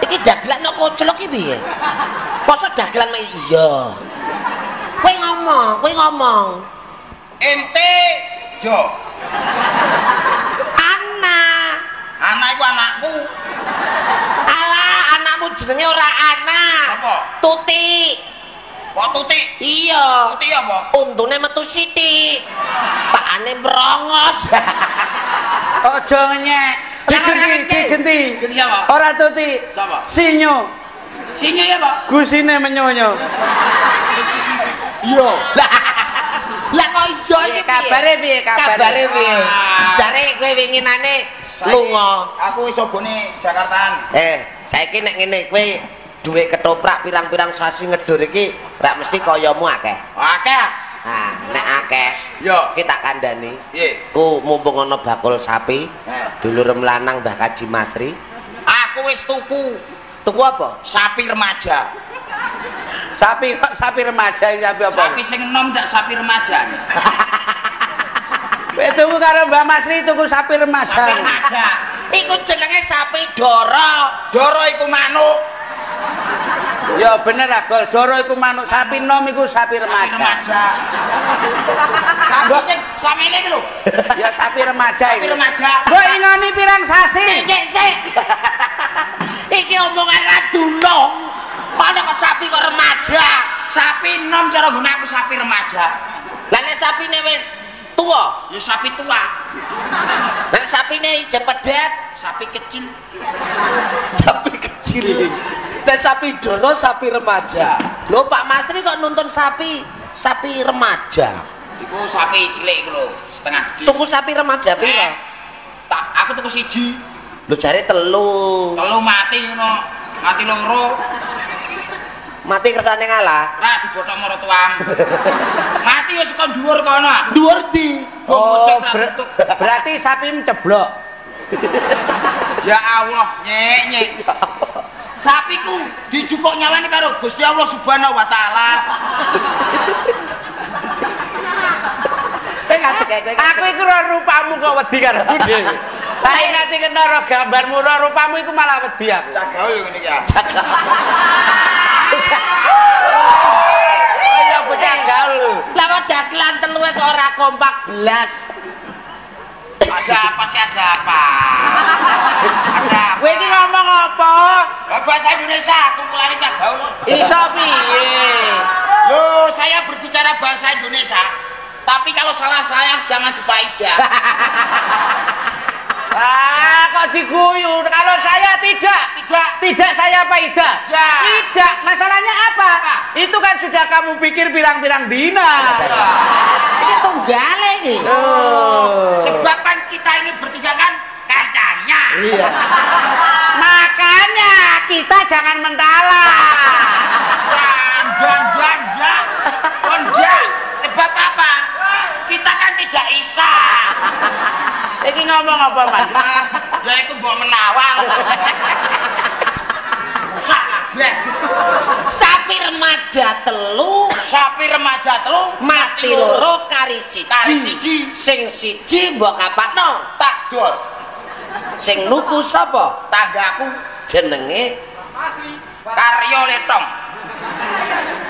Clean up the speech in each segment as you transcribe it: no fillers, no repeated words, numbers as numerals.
Iki dagelan nek koclok iki piye? Mosok dagelan iya. Kowe ngomong. Ente Jo. Anak iku anakku. Alah, anakmu jenenge ora anak. Apa? Tuti. Kok Tuti? Iya. Tuti apa? Untune metu sithik. Pakane brongos. Ojo ngenyek. Digenti. Genti siapa? Ora Tuti. Siapa? Sinyo. Sinyo ya, Pak? Gusine menyonyo. Iya. Lah kok iso iki piye? Kabare piye? Jare kowe winginane lunga. Aku iso bone Jakartaan. Saiki nek ngene kowe duwe ketoprak pirang-pirang sasi ngedur iki rak mesti kayamu akeh. Akeh. Nah, nek akeh yo ki tak kandhani. Piye? Ku mumpung ana bakul sapi, dulur lanang Mbah Kaji Masri. Aku wis tuku. Tuku apa? Sapi remaja. Sapi remaja iki sapi apa? Sapi sing enom ndak sapi remaja. Kowe tuku karo Mbah Masri tuku sapi remaja. Sapi remaja. Iku jenenge sapi Doro. Doro iku manuk. Ya bener Agol, Doro iku manuk, sapi nom iku sapi remaja. Sapi sing samene iki lho. Ya sapi remaja Sapi iki. remaja. Mbok ingoni pirang sasi? Sik. Iki omongan ra dunung. Mana kok sapi kok remaja? Sapi nom cara nggo aku sapi remaja. Lah nek sapine wis tuwa, Ya sapi tua. nek sapine jepedet, Sapi kecil. sapi kecil. Nek sapi Doro sapi remaja. Lho Pak Masri kok nuntun sapi remaja? Iku sapi cilik iku lho, setengah gede. Tuku sapi remaja piro? Aku tuku siji. Lho jare telu. Telu mati ngono. Mati loro. Mati kersane ngalah. Lah dibothok marang tuang. Mati wis kok dhuwur kono. Dhuwur di. Oh, berarti sapi ceblok. Ya Allah, nyek. Sapiku dijukuk nyawani karo Gusti Allah Subhanahu wa taala. Aku iku ora rupamu kok wedi karo aku dhewe. Tapi nanti kena ro gambarmu ro rupamu iku malah wedi aku. Cagao yo ngene iki ya. Ya bocah gaul lho. Lah kok dagelan telu kok ora kompak blas. Ada apa sih, ada apa? Ada apa? Kowe iki ngomong apa? Bahasa Indonesia, kumpulannya Cagao. Iso piye? Loh, saya berbicara bahasa Indonesia. Tapi kalau salah saya jangan dipaidah. Kok diguyu? Kalau saya tidak saya paidah. Tidak. Masalahnya apa? Itu kan sudah kamu pikir pirang-pirang dina. Ini tunggale iki. Sebab kan kita ini bertiga kan kancanya. Iya. Makanya kita jangan mentalah. Dan. Sebab apa? Kita kan tidak isa. Iki ngomong apa, Mas? Ya itu mbok menawang. Rusak kabeh. Sapi remaja telu, mati loro kari siji. Sing siji mbok kapakno? Tak dol. Sing nuku sapa? Tanggaku Jenenge Karyo Letong.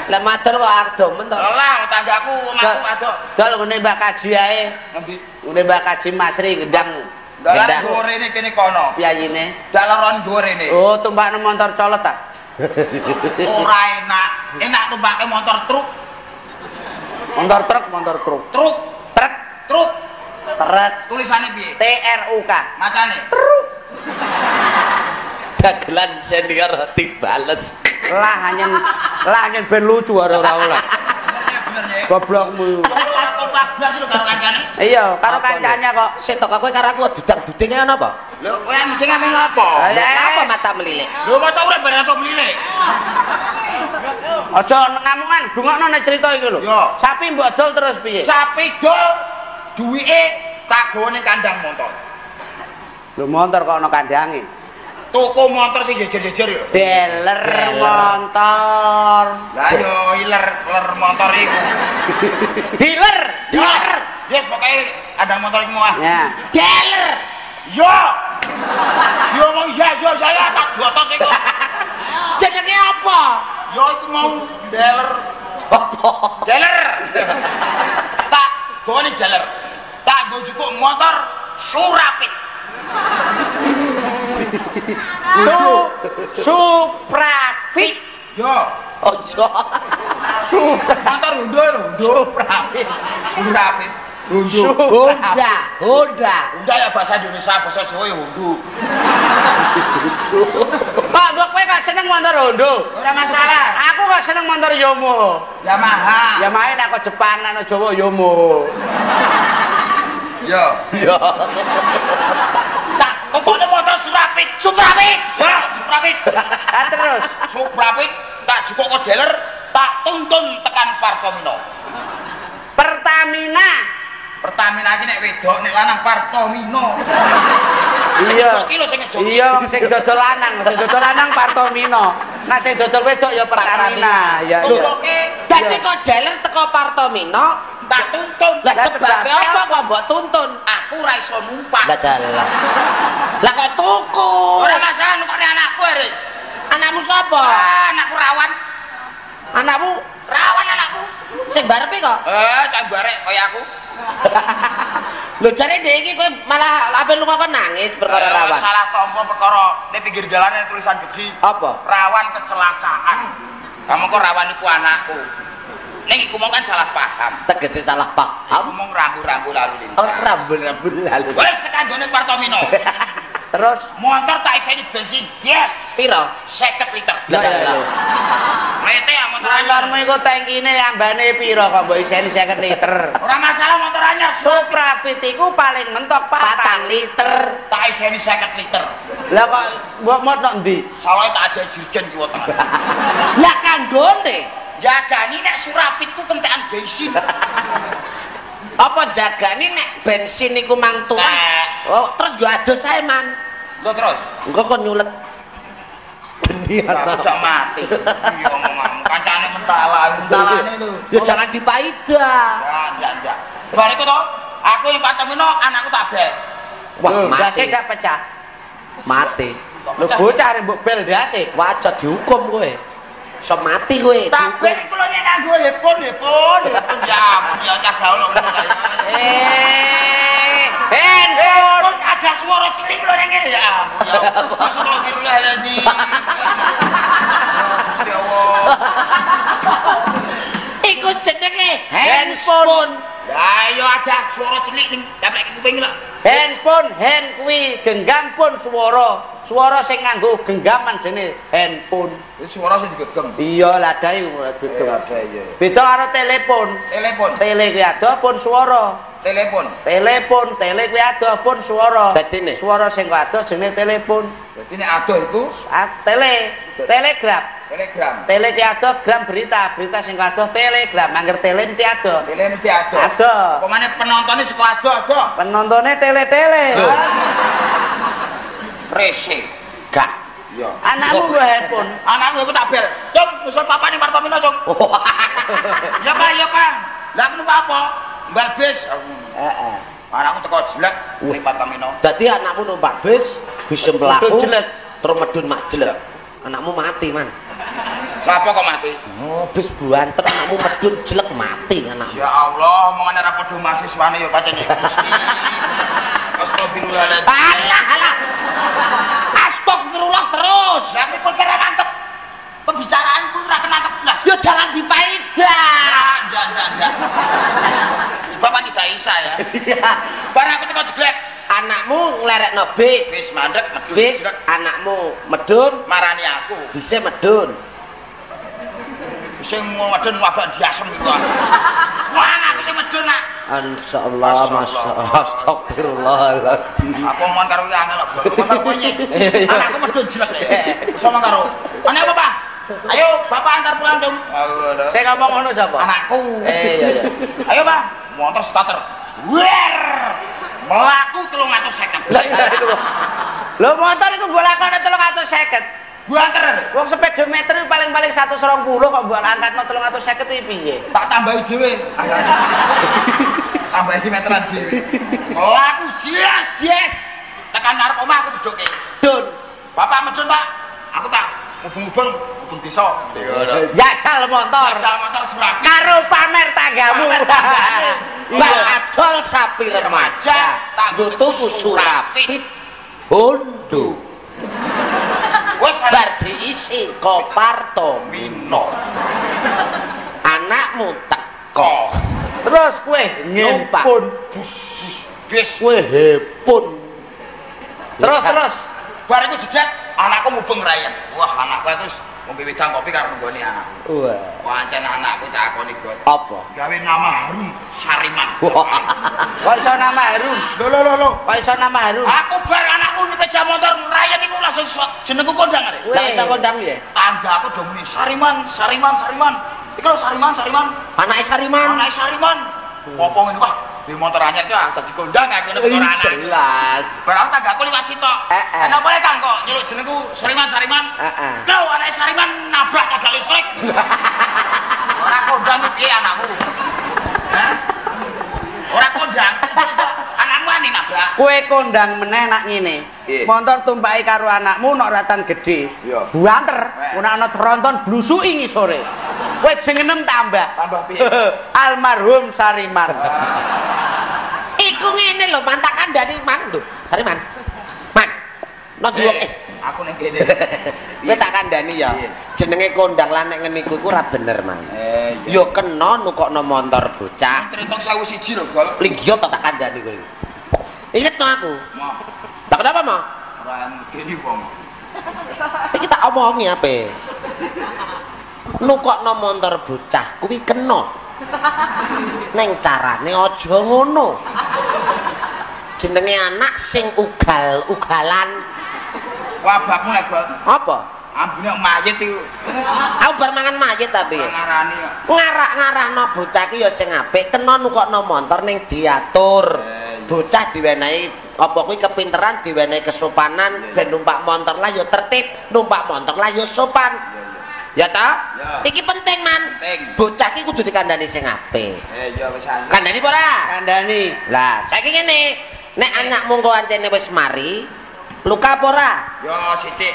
Lah matur kok adomen to. Lah tanggaku omahku adok. Dol ngene Mbak Kaji ae. Ngendi? Ngene Mbak Kaji Masri gendang. Dalan gorene kene kono. Piyayine? Dalaron gorene. Oh, tumpakne motor colot ta? Ora enak. Enak tumpake motor truk. Motor truk. Truk. Truk. Tulisane piye? TRUK. Macane? Dagelan senior dibales. Lah hanya ben lucu ora oleh. Bener ya. Goblokmu. Aku 14 lho karo kancane. Iya, karo kancane kok. Sing tok kowe karo aku dudang-dudinge ana apa? Lho, kowe mending ambil apa? Apa mata melilik? Lho, mata urip bareng aku melilik. Aja ngamungan, dungokno nek crita iki lho. Yo. Sapi mbok dol terus piye? Sapi dol duwike tak gowo ning kandang motor. Lho motor kok ana kandange. Tuku motor sing jejer-jejer yo. Dealer motor. Lah yo iler motor iku. Dealer. Yes, pokoknya ada motor iku ah. Ya. Dealer. Yo. Yo ngomong ya tak jotos iku. Jenenge apa? Yo itu mau dealer. Apa? Dealer. Tak gone dealer. Tak go cukup motor Surapit. Suprafit. Yo, Ojo. motor Honda lho, Suprafit. Surapit. Honda. Honda. Honda ya bahasa Indonesia, bahasa Jawa ya Honda. Pak, mbok kowe kok seneng motor Honda? Ora masalah. Aku kok seneng motor Yomo. Yamaha. Ya main aku Jepanan Jawa Yomo. Yo. Ya. Tak, pokoknya motor Surapit. Suprapit. Ya, Surapit. Terus Suprapit tak cukup ke dealer, tak tuntun tekan Partomino. Pertamina. Pertamina iki nek wedok nek lanang Partomino. Iya. Iki lho sing ngejoki. Iya, sing dodol lanang Partomino. Nah sing dodol wedok ya Pertamina. Ya iya. Tutuke Dadi kok dealer teko Partomino, tak tuntun. lah sebabnya apa kok mbok tuntun? Aku ora iso numpak. Lah dalah. Lah kok tuku? Ora masalah nukane anakku arek. Anakmu sapa? Anakku rawan. Anakmu Rawan anakku. sing barepe kok. Cak barek kaya aku. Lho jare dhek iki kowe malah ape lunga kok nangis perkara rawan. Salah tompo perkara ning pinggir jalan ada tulisan gede. Apa? Rawan kecelakaan. Kamu kok rawan iku anakku. Ning iku mau kan salah paham. Tegese salah Aku paham. mau rambu-rambu lalu lintas. Oh, rambul-rambul lalu. Wes tekan gone Partomino. Terus Motor tak iseni bensin gas. Piro? 50 liter. Lah dalah. Rete ya motor anyar. motormu iku tankine ambane piro kok mbok iseni 50 liter. Ora masalah motor anyar. Suprafit iku paling mentok 4 liter. Tak iseni 50 liter. Lah kok mbok mot nok ndi? Soalnya tak ada jirigen kiwa tengah. Lah kanggone Jagani nek Surapitku kentekan bensin. apa jagane nek bensin iku mang tuwah. Nah. Oh, terus gua ados ae, Man. Lo terus. Engko kok nyulet. Geni Aku ana. udah mati. Iya omonganmu. Kancane mentalane lho. Ya jangan dipaida. Enggak. Bariku toh, aku yang Partomino, anakku tak bel. Wah, Loh, mati. gasnya gak pecah. Mati. Lho bocah arep mbok bel dase. Wajah dihukum kowe. Iso mati kowe. Tak bel iku lho nek nganggo hepon ya ampun ya cah gaul ngono kae. Handphone. Ada suara cilik lho ning ngene ya ampun ya. Astagfirullahaladzim. Gusti Allah. Iku jenenge Handphone. Ya ayo ada suara cilik ning daplek kuping lho. Handphone, hand kuwi genggam pun swara. Swara sing nganggo genggaman jenenge handphone. Suara sing digegem. Iya lah dae mulai gitu. Iya. Beda karo telepon. Telepon. Tele kuwi ada pun swara. Telepon. Telepon, tele kuwi ada pun swara. Dadine? Swara sing ada jenenge telepon. Jadi nek adoh iku Telegram. telegram. Tele ki ada gram berita sing ada telegram. Angger tele mesti ada. Tele mesti adoh. Ada. Pemane penontonnya suka adoh. Penontonnya tele-tele. Loh. Rese. Gak. Iya. Anakmu nggo handphone. Anakku aku tak bel. Cung, nyusul papa ning Partomino, Cung. Ya, Pak. Lah aku numpak apa? Mbak bis. Heeh. Anakku teko jelek ning Partomino. Dadi anakmu numpak bis mlaku. Medun jelek. Terus medun mak jelek. Anakmu mati, Man. Apa kok mati? Oh, bis buanter anakmu medun jelek mati anakmu. Ya Allah, omongane ra padha mahasiswane ya pancen Gusti. Astagfirullahaladzim. Alah. Astagfirullah terus. Lah kok kira nangkep pembicaraanku ora kenangkep blas. Ya jangan dipaida. Enggak. Bapak tidak isa ya. Iya. Barang aku teko jeglek. Anakmu nglerekno bis. Bis mandek medun Bis jelek. anakmu medun, Marani aku. bisa medun. Sing medun wabak diasem iku. Wah, anakku sing medun nak. Insyaallah, masyaallah. Astagfirullahaladzim. Aku omong karo iki angel kok. Motor kowe. Anakku medun jelek. Sama karo. Ana apa, Pak? Ayo, Bapak antar pulang, Cung. Saya ngomong ngono sapa? Anakku. Iya. Ayo, Pak. Motor starter. Wer. Melaku 350. Lah iya itu. Lho motor iku mbok lakone 350. Buanter. Wong speedometer paling-paling 120 kok mbok angkatno 350 iki piye? Tak tambahi dhewe. Tambahi meteran dhewe. Melaku yes. Tekan ngarep omah aku duduke. Dun. Bapak medun, Pak. Aku tak mubeng-mubeng desa. Jajal motor. Jajal motor Surabi. Karo pamer tanggamu. Mbak adol sapi remaja, nggo tuku Surapit Hondo. Wes Bar diisi Koparto Mino. Anakmu teko. Terus kowe ngempun. bis Kowe hepun. Terus. bar iku jejet anakku mubeng rayen. Wah, anakku itu ngombe wedang kopi karo nggone anakku. Wah. Pancen anakku tak akoni got. Apa? Gawe nama harum Sariman. Kok iso nama harum? Lho. Kok iso nama harum? Aku bar anakku sepeda motor rayen iku langsung jenengku kondang arek. Lah iso kondang piye? Tanggaku do muni Sariman. Iki lho Sariman. Anake Sariman. Anake Sariman. Apa ngene wah, di motor anyar cah dadi kondang aku nek motor anak. Jelas. Barang tanggaku liwat sitok. Ana apa Kang kok nyeluk jenengku Sariman. Heeh. Kau anake Sariman nabrak cagak listrik. Ora kondang iki piye anakku? Hah? Ora kondang. Anakmu ani nabrak. Kowe kondang meneh nak ngene. Montor tumpaki karo anakmu nok ratan gedhe. Buanter, ora ana tronton blusuki ngisore. Kowe jengenem tambah. Tambah piye? Almarhum Sariman. Iku ngene lho, mantak kandhani man lho. Sariman. Man. No duwok Aku ning kene. Kowe tak kandhani ya. Jenenge kondang lan nek ngene iku ora bener, Man. Yo kena nukokno montor bocah. Tritok 1001 lho, Gol. Ligyo tak kandhani kowe. Ingetno aku. Mau. Lah kenapa, Mo? Ora ngene wong. Iki tak omongi ape. Nukokno montor bocah kuwi kena. Neng carane aja ngono. Jenenge anak sing ugal-ugalan. Wah, bapakmu lek, Gol. Apa? Ambune mayit iku. Aku bar mangan mayit tapi. Ngarani kok. Ngarak-ngarahno bocah ki ya sing apik, kena nukokno montor ning diatur. Bocah diwenehi apa kuwi kepinteran, diwenehi kesopanan, ben numpak montor lah ya tertib, numpak montor lah ya sopan. Ya ta? Iki penting, Man. Penting. Bocah ki kudu dikandani sing apik. Ya wis ana. Kandani apa ora? Kandhani. Lah, saiki ngene. Nek anakmu engko ancene wis mari, luka apa ora? Yo sithik.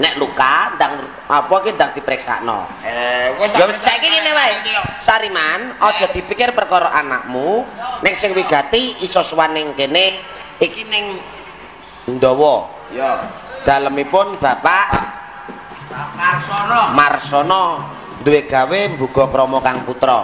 Nek luka ndang apa ki ndang dipriksakno. Wis Ya saiki ngene wae. Sariman, aja dipikir perkara anakmu, ning sing wigati iso suwan ning kene iki ning Ndawa. Ya. Dalemipun Bapak Marsono. Marsono duwe gawe mbuga krama Kang Putra.